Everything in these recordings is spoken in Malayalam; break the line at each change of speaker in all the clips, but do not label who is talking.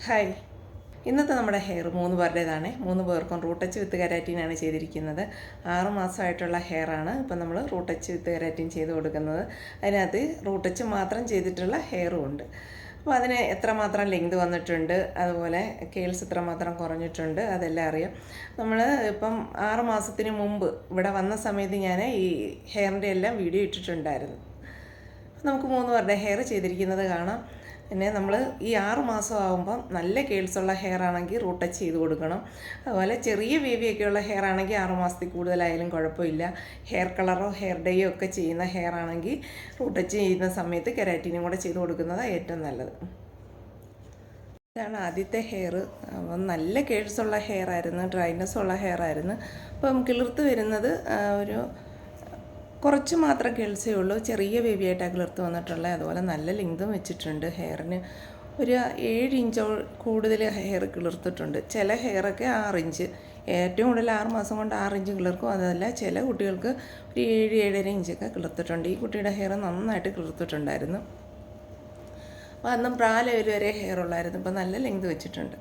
ഹായ്, ഇന്നത്തെ നമ്മുടെ ഹെയർ 3 പേരുടേതാണ്. 3 പേർക്കും റൂട്ട് ടച്ച് വിത്ത് കെരാറ്റിനാണ് ചെയ്തിരിക്കുന്നത്. 6 മാസമായിട്ടുള്ള ഹെയറാണ് ഇപ്പം നമ്മൾ റൂട്ട് ടച്ച് വിത്ത് കെരാറ്റിൻ ചെയ്ത് കൊടുക്കുന്നത്. അതിനകത്ത് റൂട്ട് ടച്ച് മാത്രം ചെയ്തിട്ടുള്ള ഹെയറും ഉണ്ട്. അപ്പോൾ അതിന് എത്രമാത്രം ലെങ്ത് വന്നിട്ടുണ്ട്, അതുപോലെ കേൾസ് എത്രമാത്രം കുറഞ്ഞിട്ടുണ്ട്, അതെല്ലാം അറിയാം. നമ്മൾ ഇപ്പം 6 മാസത്തിന് മുമ്പ് ഇവിടെ വന്ന സമയത്ത് ഞാൻ ഈ ഹെയറിൻ്റെ എല്ലാം വീഡിയോ ഇട്ടിട്ടുണ്ടായിരുന്നു. നമുക്ക് 3 പേരുടെ ഹെയർ ചെയ്തിരിക്കുന്നത് കാണാം. പിന്നെ നമ്മൾ ഈ 6 മാസം ആകുമ്പം നല്ല കേൾസുള്ള ഹെയർ ആണെങ്കിൽ റൂട്ട് ടച്ച് ചെയ്ത് കൊടുക്കണം. അതുപോലെ ചെറിയ വേവിയൊക്കെയുള്ള ഹെയർ ആണെങ്കിൽ 6 മാസത്തിൽ കൂടുതലായാലും കുഴപ്പമില്ല. ഹെയർ കളറോ ഹെയർ ഡേയോ ഒക്കെ ചെയ്യുന്ന ഹെയർ ആണെങ്കിൽ റൂട്ട് ടച്ച് ചെയ്യുന്ന സമയത്ത് കെരാറ്റിനും കൂടെ ചെയ്ത് കൊടുക്കുന്നതാണ് ഏറ്റവും നല്ലത്. ഇതാണ് ആദ്യത്തെ ഹെയർ. അപ്പം നല്ല കേൾസുള്ള ഹെയർ ആയിരുന്നു, ഡ്രൈനെസ് ഉള്ള ഹെയർ ആയിരുന്നു. അപ്പം കിളിർത്ത് വരുന്നത് ഒരു കുറച്ച് മാത്രം കേൾസേ ഉള്ളൂ. ചെറിയ ബേബിയായിട്ടാണ് കിളിർത്ത് വന്നിട്ടുള്ളത്. അതുപോലെ നല്ല ലെങ്തും വെച്ചിട്ടുണ്ട്. ഹെയറിന് ഒരു 7 ഇഞ്ചോ കൂടുതൽ ഹെയർ കിളിർത്തിട്ടുണ്ട്. ചില ഹെയറൊക്കെ 6 ഇഞ്ച്, ഏറ്റവും കൂടുതൽ 6 മാസം കൊണ്ട് 6 ഇഞ്ച് കിളിർക്കും. അതല്ല, ചില കുട്ടികൾക്ക് ഒരു 7-7.5 ഇഞ്ചൊക്കെ കിളിർത്തിട്ടുണ്ട്. ഈ കുട്ടിയുടെ ഹെയർ നന്നായിട്ട് കിളിർത്തിട്ടുണ്ടായിരുന്നു. അപ്പോൾ അന്നും ബ്രാ ലെവൽ വരെ ഹെയർ ഉള്ളായിരുന്നു. ഇപ്പോൾ നല്ല ലെങ്ത് വെച്ചിട്ടുണ്ട്.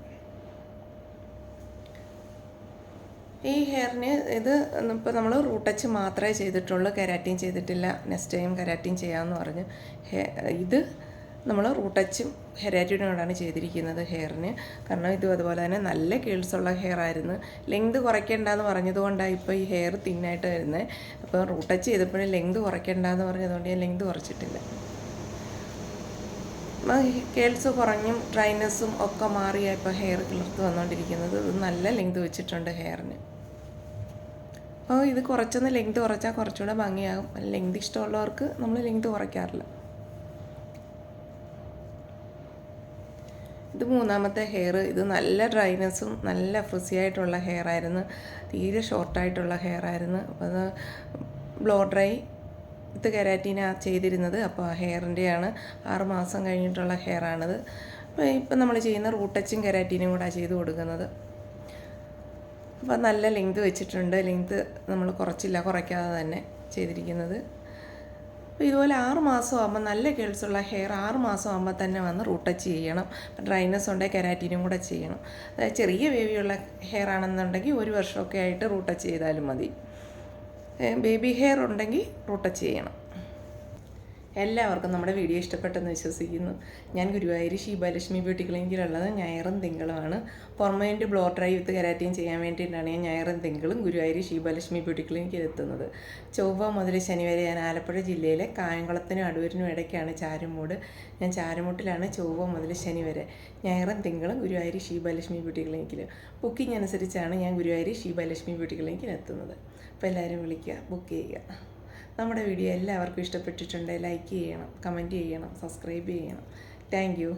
ഈ ഹെയറിന് ഇത് ഇപ്പോൾ നമ്മൾ റൂട്ട് ടച്ച് മാത്രമേ ചെയ്തിട്ടുള്ളൂ, കെരാറ്റിൻ ചെയ്തിട്ടില്ല. നെക്സ്റ്റ് ടൈം കെരാറ്റിൻ ചെയ്യാമെന്ന് പറഞ്ഞ് ഇത് നമ്മൾ റൂട്ട് ടച്ചും കെരാറ്റിനോടാണ് ചെയ്തിരിക്കുന്നത് ഹെയറിന്. കാരണം ഇതും അതുപോലെ തന്നെ നല്ല കേൾസുള്ള ഹെയർ ആയിരുന്നു. ലെങ്ത് കുറയ്ക്കേണ്ടെന്ന് പറഞ്ഞതുകൊണ്ടാണ് ഇപ്പോൾ ഈ ഹെയർ തിന്നായിട്ട് വരുന്നത്. അപ്പോൾ റൂട്ട് ടച്ച് ചെയ്തപ്പോഴും ലെങ്ത് കുറയ്ക്കേണ്ടെന്ന് പറഞ്ഞതുകൊണ്ട് ഞാൻ ലെങ്ത് കുറച്ചിട്ടില്ല. കേൾസ് കുറഞ്ഞും ഡ്രൈനെസ്സും ഒക്കെ മാറിയാണ് ഇപ്പോൾ ഹെയർ കിളിർത്ത് വന്നുകൊണ്ടിരിക്കുന്നത്. ഇത് നല്ല ലെങ്ത് വെച്ചിട്ടുണ്ട് ഹെയറിന്. അപ്പോൾ ഇത് കുറച്ചൊന്ന് ലെങ്ത് കുറച്ചാൽ കുറച്ചുകൂടെ ഭംഗിയാകും. ലെങ്ത് ഇഷ്ടമുള്ളവർക്ക് നമ്മൾ ലെങ്ത് കുറയ്ക്കാറില്ല. ഇത് 3ാമത്തെ ഹെയർ. ഇത് നല്ല ഡ്രൈനെസ്സും നല്ല ഫ്രിസി ആയിട്ടുള്ള ഹെയർ ആയിരുന്നു. തീരെ ഷോർട്ടായിട്ടുള്ള ഹെയർ ആയിരുന്നു. അപ്പോൾ അത് ബ്ലോ ഡ്രൈ വിത്ത് കെരാറ്റിനാണ് ചെയ്തിരുന്നത്. അപ്പോൾ ആ ഹെയറിൻ്റെയാണ് 6 മാസം കഴിഞ്ഞിട്ടുള്ള ഹെയറാണിത്. അപ്പോൾ ഇപ്പം നമ്മൾ ചെയ്യുന്ന റൂട്ട് ടച്ചും കെരാറ്റിനും കൂടെ ചെയ്ത് കൊടുക്കുന്നത്. അപ്പോൾ നല്ല ലെങ്ത് വെച്ചിട്ടുണ്ട്. ലെങ്ത് നമ്മൾ കുറയ്ക്കാതെ തന്നെ ചെയ്തിരിക്കുന്നത്. അപ്പോൾ ഇതുപോലെ 6 മാസം ആകുമ്പോൾ നല്ല കേൾസുള്ള ഹെയർ 6 മാസം ആകുമ്പോൾ തന്നെ വന്ന് റൂട്ട് ടച്ച് ചെയ്യണം. ഡ്രൈനെസ് ഉണ്ടെങ്കിൽ കെരാറ്റിനും കൂടെ ചെയ്യണം. അതായത് ചെറിയ വേവിയുള്ള ഹെയർ ആണെന്നുണ്ടെങ്കിൽ 1 വർഷമൊക്കെ ആയിട്ട് റൂട്ട് ടച്ച് ചെയ്താലും മതി. ബേബി ഹെയർ ഉണ്ടെങ്കിൽ റൂട്ട് ടച്ച് ചെയ്യണം. എല്ലാവർക്കും നമ്മുടെ വീഡിയോ ഇഷ്ടപ്പെട്ടെന്ന് വിശ്വസിക്കുന്നു. ഞാൻ ഗുരുവായൂർ ഷീബാലക്ഷ്മി ബ്യൂട്ടി ക്ലിനിക്കിലുള്ളത് ഞായറും തിങ്കളുമാണ്. പെർമനൻറ്റ് ബ്ലോ ഡ്രൈ വിത്ത് കെരാറ്റിൻ ചെയ്യാൻ വേണ്ടിയിട്ടാണ് ഞാൻ ഞായറും തിങ്കളും ഗുരുവായൂർ ഷീബാലക്ഷ്മി ബ്യൂട്ടി ക്ലിനിക്കിൽ എത്തുന്നത്. ചൊവ്വ മുതൽ ശനി വരെ ഞാൻ ആലപ്പുഴ ജില്ലയിലെ കായംകുളത്തിനും അടൂരിനും ഇടയ്ക്കാണ് ചാരുമൂട്. ഞാൻ ചാരുമൂട്ടിലാണ് ചൊവ്വ മുതൽ ശനി വരെ. ഞായറും തിങ്കളും ഗുരുവായൂർ ഷീബാലക്ഷ്മി ബ്യൂട്ടി ക്ലിനിക്കിൽ. ബുക്കിംഗ് അനുസരിച്ചാണ് ഞാൻ ഗുരുവായൂർ ഷീബാലക്ഷ്മി ബ്യൂട്ടി ക്ലിനിക്കിൽ എത്തുന്നത്. അപ്പോൾ എല്ലാവരും വിളിക്കുക, ബുക്ക് ചെയ്യുക. നമ്മുടെ വീഡിയോ എല്ലാവർക്കും ഇഷ്ടപ്പെട്ടിട്ടുണ്ടെങ്കിൽ ലൈക്ക് ചെയ്യണം, കമൻറ്റ് ചെയ്യണം, സബ്സ്ക്രൈബ് ചെയ്യണം. Thank you.